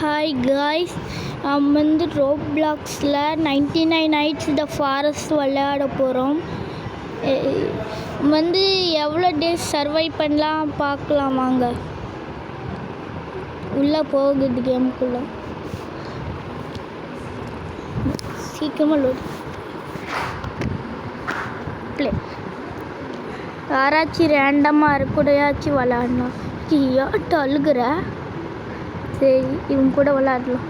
Hi guys, நம்ம வந்து ரோப்ளாக்ஸில் 99 nights the forest விளையாட போகிறோம். வந்து எவ்வளோ டேஸ் சர்வை பண்ணலாம் பார்க்கலாம் வாங்க. உள்ளே போகுது கேமுக்குள்ளே. சீக்கிரமாக லோட் ப்ளே. யாராச்சும் ரேண்டமாக இருக்கக்கூடையாச்சும் விளையாடலாம். யார்கிட்ட அழுகிற? சரி, இவங்க கூட விளையாடலாம்.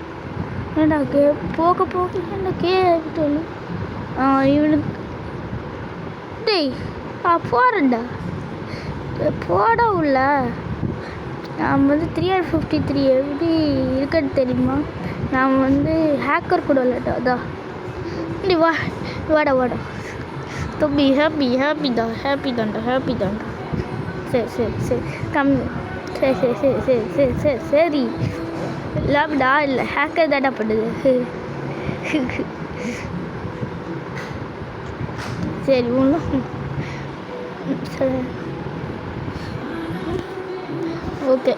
ஏண்டா போக என்ன கேட்டு இவனுக்கு டேய் போகிறேன்டா போட உள்ள. நாம் வந்து 353 எப்படி இருக்குன்னு தெரியுமா? நாம் வந்து ஹேக்கர் கூட விளையாட்டோம். அதான் இப்படி வாடா தம்பி. ஹாப்பி தான்டா. சரி கம்மி. சரி லாப்டா இல்லை ஹேக்கர் தான்டா பண்ணுது. சரி ஒன்றும் சரி ஓகே.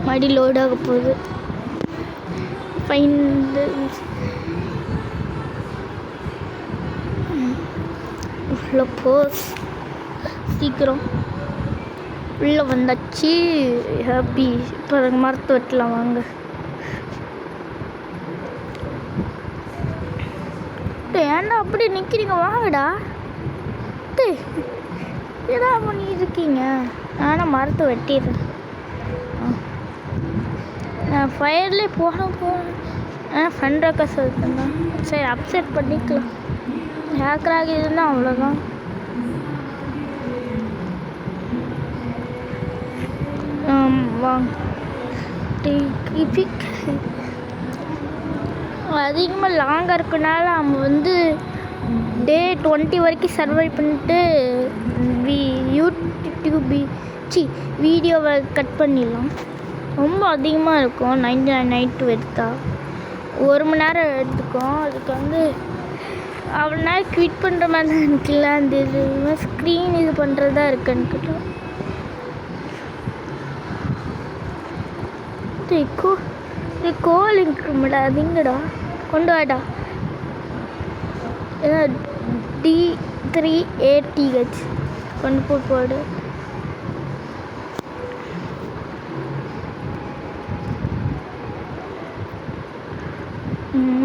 மறுபடி லோட் ஆக போகுது. ஃபைன் உள்ள போஸ். சீக்கிரம் உள்ளே வந்தாச்சு. ஹாப்பி. இப்போ மரத்தை வெட்டலாம் வாங்க. ஏன்டா அப்படி நிற்கிறீங்க? வாங்கடா. ஏடா பண்ணி இருக்கீங்க? ஆனால் மரத்தை வெட்டிடுறேன். நான் ஃபயர்லேயே போகிறேன். ஃபண்ட்ராக்கா சொல்லிட்டேன். சரி அப்செட் பண்ணிக்கலாம். ஹேக்கராக இருந்தால் அவ்வளோதான். வாங்க. அதிகமாக லாங்காக இருக்கனால நம்ம வந்து டே 20 வரைக்கும் சர்வை பண்ணிட்டு வீடியோவை கட் பண்ணிடலாம். ரொம்ப அதிகமாக இருக்கும். 99 நைட்டு எடுத்தா 1 மணி நேரம் எடுத்துக்கும். அதுக்கு வந்து அவ்வளோ நேரம் குவிட் பண்ணுற மாதிரி தான் இருக்குல்ல. அந்த இது ஸ்க்ரீன் இது பண்ணுறதா இருக்குன்னு கோலிங் இருக்கும்டா. அதுங்கடா கொண்டு வாடா. D3ATH கொண்டு போடு.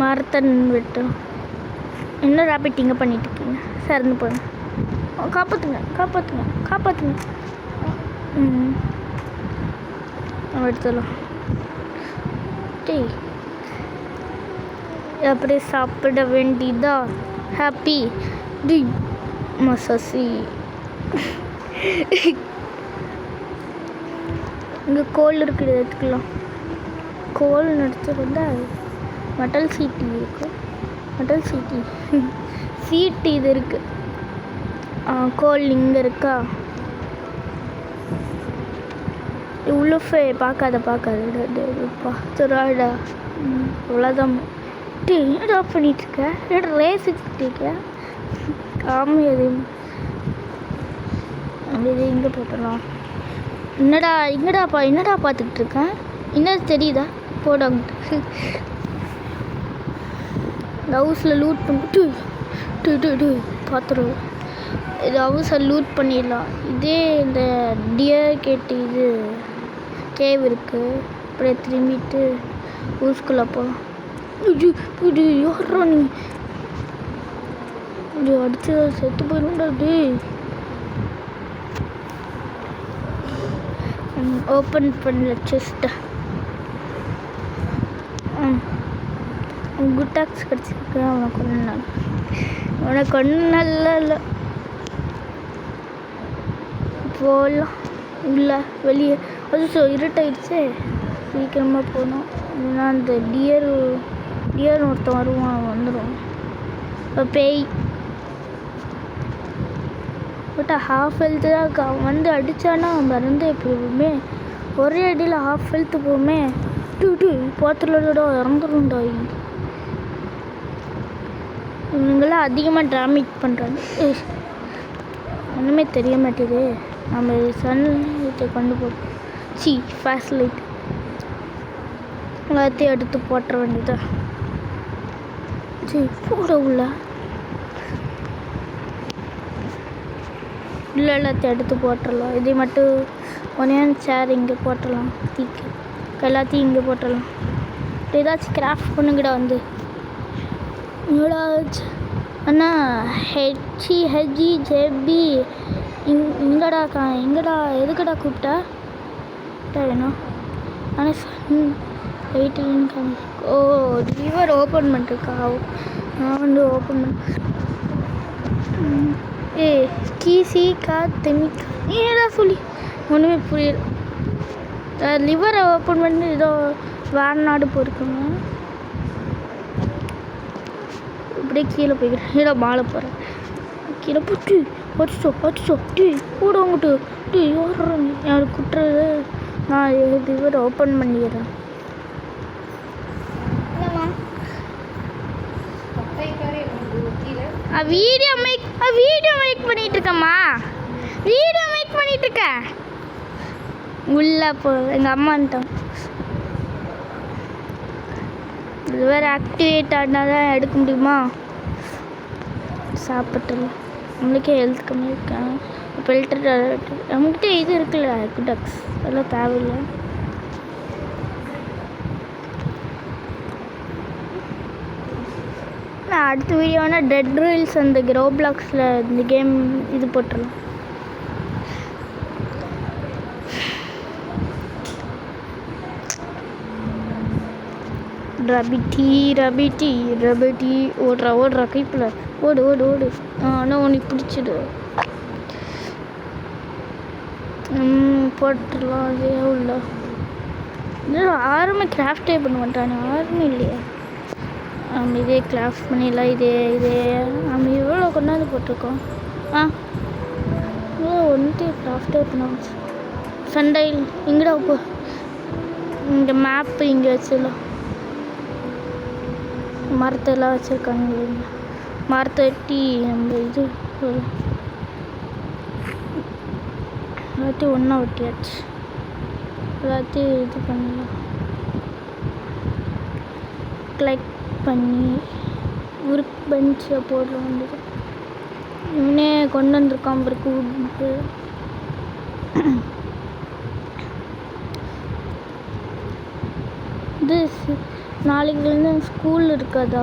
மரத்தன் விட்டோம். என்ன ரேபிட் இங்கே பண்ணிட்டு இருக்கீங்க? சரந்து போங்க. காப்பாற்றுங்க. எடுத்துடலாம். அப்படியே சாப்பிட வேண்டியதா. ஹாப்பி டி மசாசி. இங்கே கோல் இருக்குது, எடுத்துக்கலாம். கோல் எடுத்து வந்தால் மட்டல் சீட்டி சீட்டு இது இருக்குது. கோல் இங்கே இருக்கா? உள்ளே பார்த்துடாடா. அவ்வளோதான். என்னடா பண்ணிட்டுருக்க? என்னடா ரேஸ் வச்சுக்கிட்டீங்க? காமியதையும் அப்படி இங்கே போட்டுடலாம். என்னடா பார்த்துக்கிட்டு இருக்கேன்? என்னது தெரியுதா? போடாங்கிட்டு இந்த ஹவுஸில் லூட் பண்ணிட்டு பார்த்துருவோம். இது ஹவுஸை லூட் பண்ணிடலாம். இதே இந்த டியர் கேட்டு இது கேவ் இருக்குது. அப்படியே திரும்பிட்டு ஊருக்குள்ளே போகலாம். யாரா நீ? அடிச்சு செத்து போயிடும்டா. ஓப்பன் பண்ணல செஸ்ட்டை. குட் டாக்ஸ் கிடச்சிருக்கு. உனக்கு ஒன்றும் நல்லா இல்லை. போகலாம். இல்லை வெளியே அது இருட்டாயிடுச்சு. சீக்கிரமாக போகணும். இல்லைன்னா அந்த டியர் ஒருத்தன் வருவான், வந்துடும். இப்போ பேய் பட் ஹாஃப் ஹெல்த்து தான் வந்து அடித்தானா மறந்து எப்போவுமே ஒரே அடியில் ஹாஃப் ஹெல்த்து போகுமே. பாத்திரலோட இறந்துடும்டா. இவங்களாம் அதிகமாக டேமேஜ் பண்ணுறாங்க. ஒன்றுமே தெரிய மாட்டேது. நம்ம சன் லைட்டை கொண்டு போகிறோம். ஃபாஸ்ட் லைட் எல்லாத்தையும் எடுத்து போட்டுற வேண்டியதா. சரி போட உள்ள இல்லை, எல்லாத்தையும் எடுத்து போட்டுடலாம். இதை மட்டும் ஒன்றே சேர் இங்கே போட்டுடலாம். தீக்கு எல்லாத்தையும் இங்கே போட்டுடலாம். ஏதாச்சும் கிராஃப்ட் பண்ணுங்கடா வந்து ஏதாச்சும். அண்ணா ஹெச்இ ஜெபி எங்கடா எதுக்கடா கூப்பிட்டா வேணும்? ஆனால் வெயிட்டு ஓ ரிவர் ஓப்பன் பண்ணிருக்கா? நான் வந்து ஓப்பன் பண்ண கீசி தெமிக்கா ஏதா சொல்லி ஒன்றுமே புரியல. லிவரை ஓப்பன் பண்ணி ஏதோ வேறு நாடு போயிருக்கோங்க. இப்படியே கீழே போய்க்கிறேன். கீழே மாலை போகிறேன். கீழே போட்டு அடிச்சோ டீ கூட உங்கட்டு டீ யார் குட்டுறது? நான் லிவரை ஓப்பன் பண்ணிடுறேன். வீடியோ மேக் பண்ணிட்டு இருக்கேம்மா. வீடியோ மேக் பண்ணிட்டு இருக்கேன். உள்ள போ எங்கள் அம்மா வந்துட்டாங்க. இது வேறு ஆக்டிவேட் ஆனால் தான் எடுக்க முடியுமா? சாப்பிட்டுலாம் நம்மளுக்கே ஹெல்த் கம்மி இருக்கேன். ஃபில்டர் நம்மகிட்ட இது இருக்குல்ல குடக்ஸ், அதெல்லாம் தேவையில்லை. நான் அடுத்த வீடியோனா டெட் ரீல்ஸ் அந்த ரோப்ளாக்ஸில் இந்த கேம் இது போட்டுடலாம். ரபிட்டி ஓடுறா கைப்பில் ஓடு. ஆனால் உனக்கு பிடிச்சிடு. போட்டுடலாம். அதே உள்ள யாருமே கிராஃப்டே பண்ண மாட்டானே. யாருமே இல்லையா? நம்ம இதே கிராஃப்ட் பண்ணிடலாம். இதே நம்ம எவ்வளோ கொண்டாந்து போட்டிருக்கோம். ஒன்றுட்டு கிராஃப்டே பண்ண சண்டையில் எங்கடா போ. இங்கே மேப்பு இங்கே வச்சிடலாம். மரத்தெல்லாம் வச்சுருக்காங்க. மரத்தை வெட்டி நம்ம இது எல்லாத்தையும் ஒன்றா வெட்டியாச்சு. எல்லாத்தையும் இது பண்ணலாம். கிளிக் பண்ணி ஒர்க் பெஞ்சில் போடுற வேண்டியது. இவனே கொண்டு வந்திருக்கான் பிறகு உட்டு. இது நாளைக்குலேருந்து ஸ்கூல் இருக்காதா?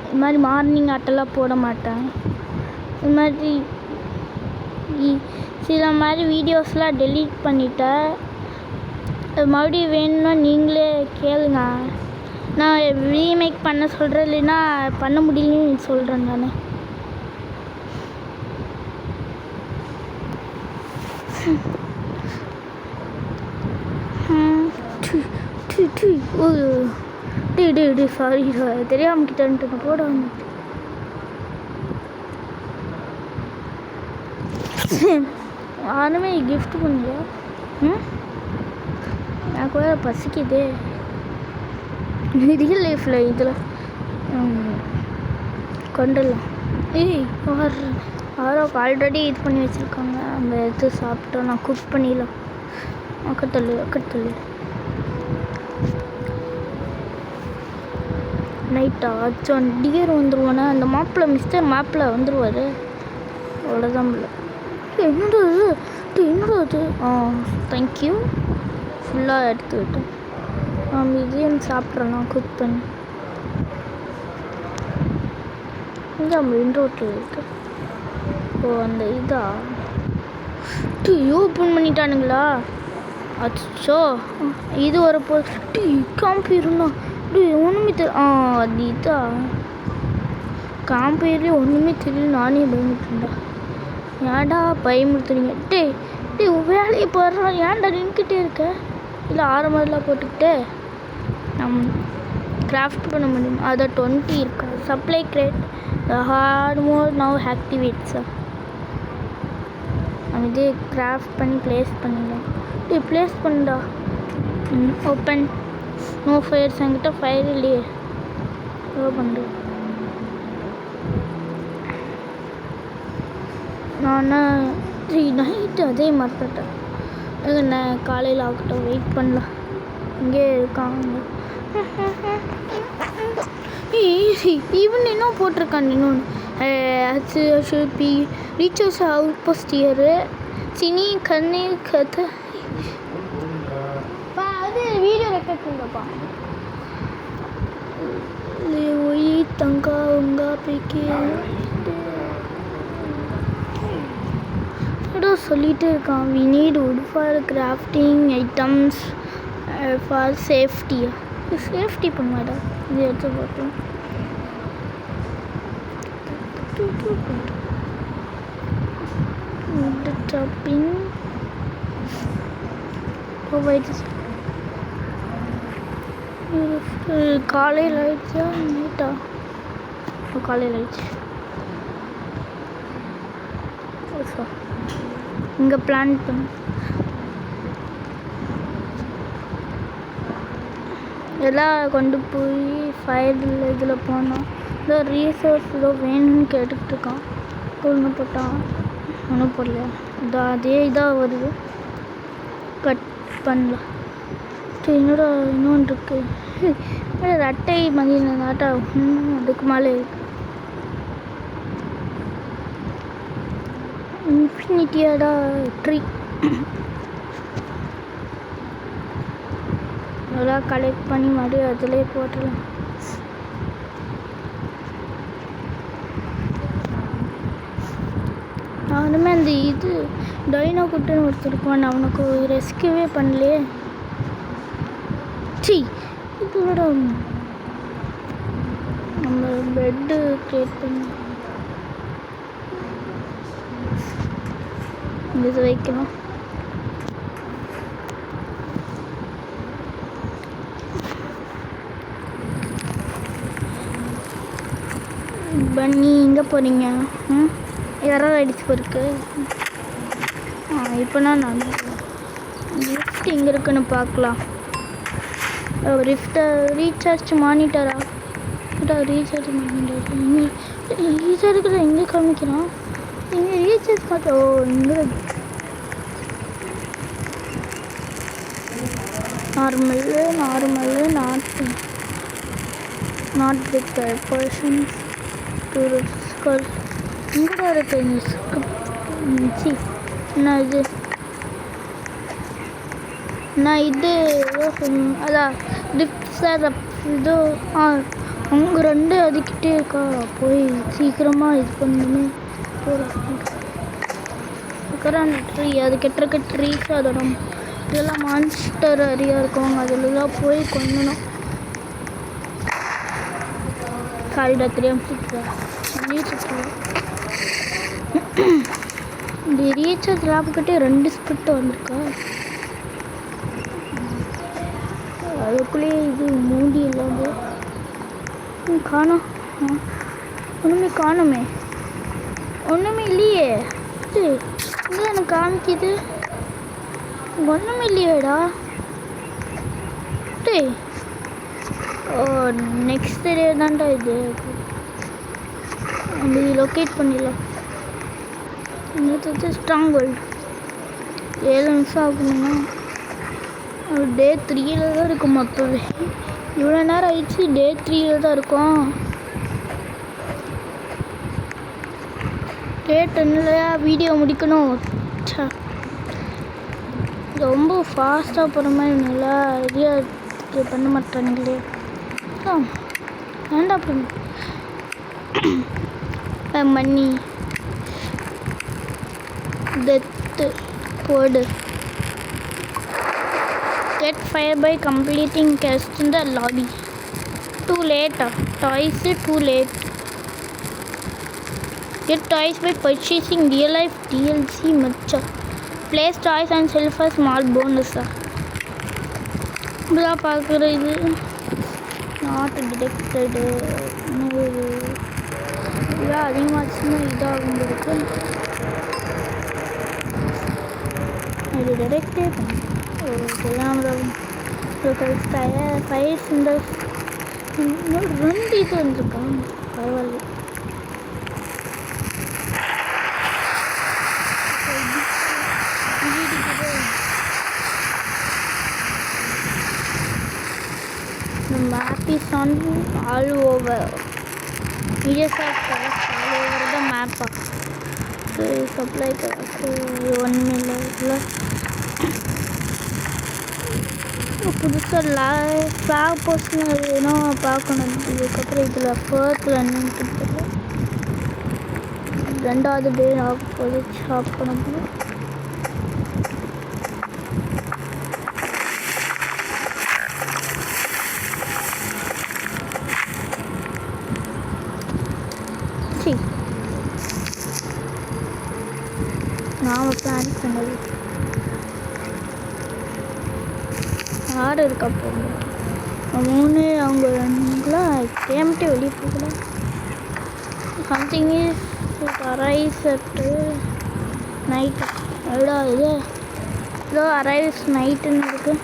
இது மாதிரி மார்னிங் ஆட்டெல்லாம் போட மாட்டேன். இது மாதிரி சில மாதிரி வீடியோஸ்லாம் டெலீட் பண்ணிட்டேன். மறுபடியும் வேணும்னா நீங்களே கேளுங்க. நான் ரீமேக் பண்ண சொல்கிறேன், இல்லைன்னா பண்ண முடியலன்னு சொல்கிறேன் நான். சாரி தெரியாமல் கிட்ட போட வந்துட்டு. யாருமே கிஃப்ட் பண்ணியா? எனக்கு வேறு பசிக்குதே. ரியல் லைஃப்பில் இதில் கொண்டுடலாம். யாரோ ஆல்ரெடி இது பண்ணி வச்சுருக்காங்க. நம்ம எடுத்து சாப்பிட்டோம். நான் குக் பண்ணிடலாம். அக்கத்தள்ளு நைட்டா அச்சோன் டியர் வந்துடுவானே. அந்த மிஸ்டர் மாப்பில் வந்துடுவார். அவ்வளோதான் இல்லை. என்னடா அது? தேங்க்யூ. ஃபுல்லாக எடுத்து விட்டேன். இதையும் சாப்பிட்றலாம் குக் பண்ணி. இந்த மெயின் ரோட்டில் இருக்கு. அந்த இதா ஓப்பன் பண்ணிட்டானுங்களா? அச்சோ இது வரப்போ காம்பீருண்ணா. ஒன்றுமே அது இதா காம்பேர்லேயே ஒன்றுமே தெரியல. நானே பயமுட்டுண்டா. ஏன்டா பயமுறுத்துறீங்க? வேலையை போடுறான். ஏன்டா நின்றுக்கிட்டே இருக்க? இல்லை ஆரம்பெல்லாம் போட்டுக்கிட்டு கிராஃப்ட் பண்ண முடியும். அதை 20 இருக்கா? Supply crate the hard mode now ஆக்டிவேட்ஸா? நம்ம இதே கிராஃப்ட் பண்ணி ப்ளேஸ் பண்ணிடலாம். ப்ளேஸ் பண்ணா. Open no fires. என்கிட்ட ஃபயர் இல்லையே. எவ்வளோ பண்ணுறேன் நான். நைட்டு அதே மறந்துட்டேன். நான் காலையில் ஆகட்டும் வெயிட் பண்ணலாம். இங்கே இருக்காங்க. ஈவன் இன்னும் போட்டிருக்காங்க இன்னொன்று பி ரீச்சர்ஸ் அவுட் போஸ்ட் இயரு சினி கண்ணி கதை அது வீடியோ ரெக்கார்ட் பண்ணுங்கப்பா. ஒய் தங்கா உங்கா பிக்கே ஏதோ சொல்லிகிட்டே இருக்கான். We need wood for crafting items for சேஃப்டியா சேஃப்டி பண்ணுவாடா இது எடுத்து போட்டோம். ஷாப்பிங் காலையில் ஆயிடுச்சா நைட்டா? காலையில் ஆயிடுச்சு. இங்கே பிளான் பண்ண எல்லாம் கொண்டு போய் ஃபயர் இதில் போனோம். இதோ ரீசோர்ஸ் ஏதோ வேணும்னு கேட்டுக்கிட்டு இருக்கான். ஒன்று போட்டான் ஒன்றும் போடலையா? இதோ அதே இதாக வருது. கட் பண்ணலாம். என்னோட இன்னொன்று இருக்குது அட்டை மதியம் ஆட்டா அதுக்கு மேலே இருக்கு. இன்ஃபினிட்டியாடா ட்ரீ அதெல்லாம் கலெக்ட் பண்ணி மறுபடியும் அதிலே போட்டுடலாம். நானுமே அந்த இது டைனோ குட்டுன்னு ஒருத்தருப்பான் அவனுக்கு ரெஸ்கியூவே பண்ணலையே. சி இதோட நம்ம பெட்டு க்ரியேட் பண்ணி இது வைக்கணும். பன்னி எங்கே போகிறீங்க? யாராவது அடிச்சு போயிருக்கு. இப்போனா நான் லிஃப்ட் எங்கே இருக்குன்னு பார்க்கலாம். லிஃப்ட்டை ரீசார்ஜ் மானிட்டரா ரீசார்ஜ் மானிட்டர் ரீசார்ஜுக்கு எங்கே காமிக்கிறான்? இங்கே ரீசார்ஜ் பார்த்தோம். இங்கே normal not with persons tourist இங்கே தான் இருக்குது. சி நான் இது அதான் லிஃப்ட் இது அவங்க ரெண்டு அதுக்கிட்டே இருக்கா. போய் சீக்கிரமாக இது பண்ணுமே ட்ரீ அது கெட்டிருக்க ட்ரீஸ் அதோட இதெல்லாம் மான்ஸ்டர் அறியா இருக்கவங்க அதிலலாம் போய் கொண்டணும். காரிடா தெரியாமல் சுற்றுவேன். இந்த ரீசார்ஜ் லேப்கிட்டே 2 ஸ்பிரிட் வந்திருக்கா. அதுக்குள்ளேயே இது மூடி இல்லாமல் காணோம். ஒன்றுமே காணுமே. ஒன்றுமே இல்லையே. இது எனக்கு காமிக்குது. ஒன்றுமே இல்லையேடா. நெக்ஸ்ட் டே தான்டா இது. நம்ம இது லொக்கேட் பண்ணிடலாம். இன்னொரு ஸ்ட்ராங் வேர்ல்டு 7 நிமிஷம் ஆகணும்னா டே 3 தான் இருக்கும். மொத்தவே இவ்வளோ நேரம் ஆயிடுச்சு. டே 3 தான் இருக்கும். டே 10 வீடியோ முடிக்கணும். ரொம்ப ஃபாஸ்ட்டாக போகிற மாதிரி நல்லா ஐடியா பண்ண மாட்டாங்களே. வேண்டாம் பண்ண மணி டெத்து போடு. Get fire by completing quest in the lobby. Too late. Toys too late. Get toys by purchasing real life DLC matcha. Place toys and sell for small bonus. இப்படிதான் பார்க்குற இது நாட் டிடெக்டடு. இதெல்லாம் அதிகமாச்சுன்னா இதாகும் இருக்கு. இது டிடெக்டே ஃபயர்ஸ் இந்த 2 இது வந்துருக்கான். பரவாயில்ல. The map is on all over. Yes, all over the map. So supply 1 million. புதுசாக ஃப்ளாக் போஸ்ட்னு வேணும் பார்க்கணும். இதுக்கப்புறம் இதில் ஃபர்த்தில் நின்றுட்டு ரெண்டாவது டே ஆக போது ஷாப் பண்ணணும். நாம் பிளான் பண்ணது யார் இருக்கா போங்க 3 அவங்களாம் கேம்ட்டே வெளியே போகலாம். Something is arise at night. எவ்வளோ ஏதோ அரைஸ் நைட்டுன்னு இருக்கு.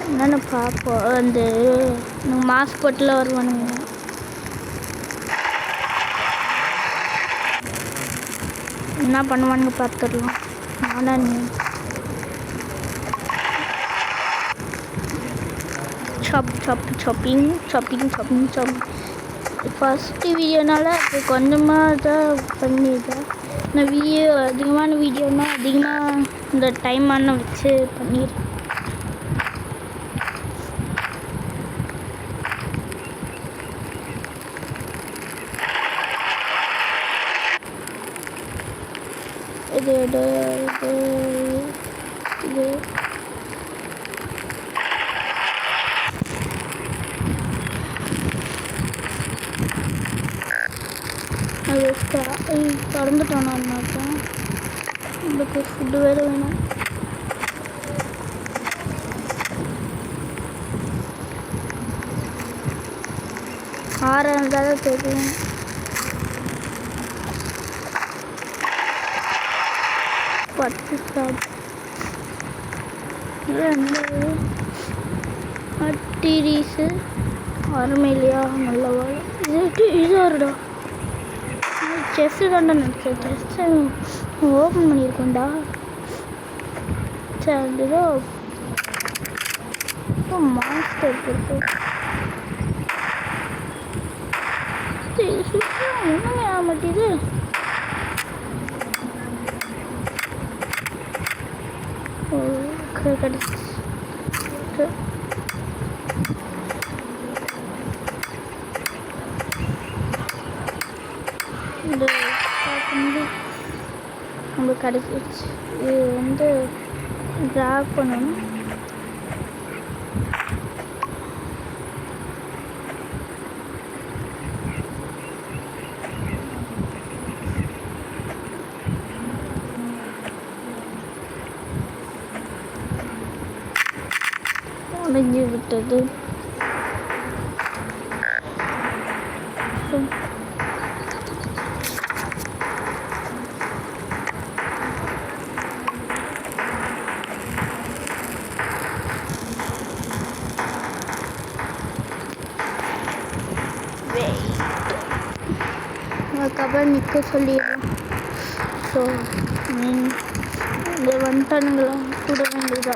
என்னென்னு பார்ப்போம். அந்த மாஸ்க் போட்டில் வருவானுங்க. என்ன பண்ணுவானுங்க பார்த்துடலாம். ஆனால் ஷாப்பிங் ஃபஸ்ட்டு வீடியோனால அது கொஞ்சமாக தான் பண்ணியிருக்கேன். நான் அதிகமான வீடியோனால் அதிகமாக இந்த டைமான வச்சு பண்ணியிருக்கேன். இது திறந்துட்டோம். நான் உங்களுக்கு ஃபுட்டு வேறு வேணும். ஆறாக இருந்தால் தான் தெரியும். பத்து அட்டிரீஸு அருமையிலையா நல்ல வாழை. இது வருடா செஸ்ஸு தாண்டா நினச்சேன். செஸ்ஸை ஓப்பன் பண்ணியிருக்கோண்டா. சரி அதுதோ மாஸ்டர் இருக்கு. ஒன்றுமே ஆக மாட்டேது. கிடைச்சி இந்த நம்மளுக்கு கிடச்சிருச்சு. இது ட்ராக் பண்ணணும். உடைஞ்சு விட்டது. அதுக்கப்புறம் நிற்க சொல்லிடுறோம். ஸோ இந்த வந்துட்டானுங்களா கூட வேண்டியதா.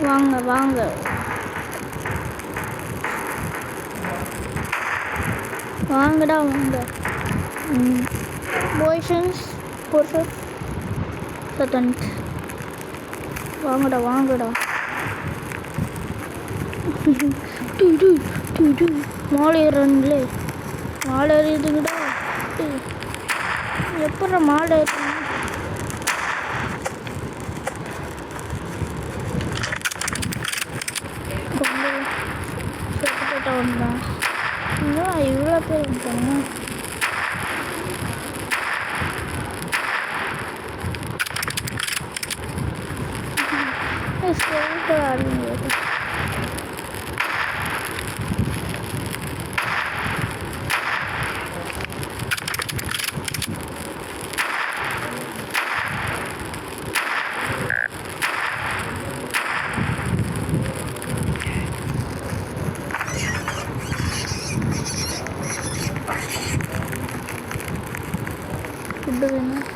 வாங்க வாங்க வாங்கடா வாங்க. போய்ஷன்ஸ் போர்ஷன் சட்டன் வாங்கடா வாங்கடா. மாலை ஏறுறானுங்களே. மாலை ஏறிடுங்கடா. எப்படா மாலை ஏறுறாங்க? வந்தான் இவ்வளோ பேர் இருக்காங்க. ஃபுட்டு வேணும்.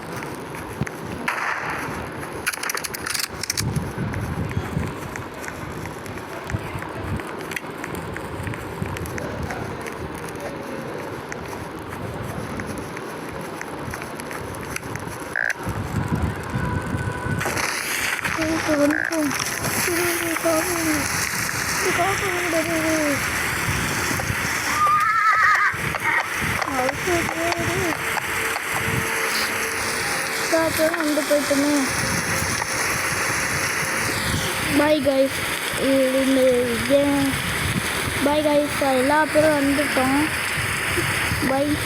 பார்ப்போம். வந்து போயிட்டுமே. பாய் கைஸ், இந்த கேம் பாய் கைஸ், எல்லா பேரும் வந்துட்டோம். பாய்.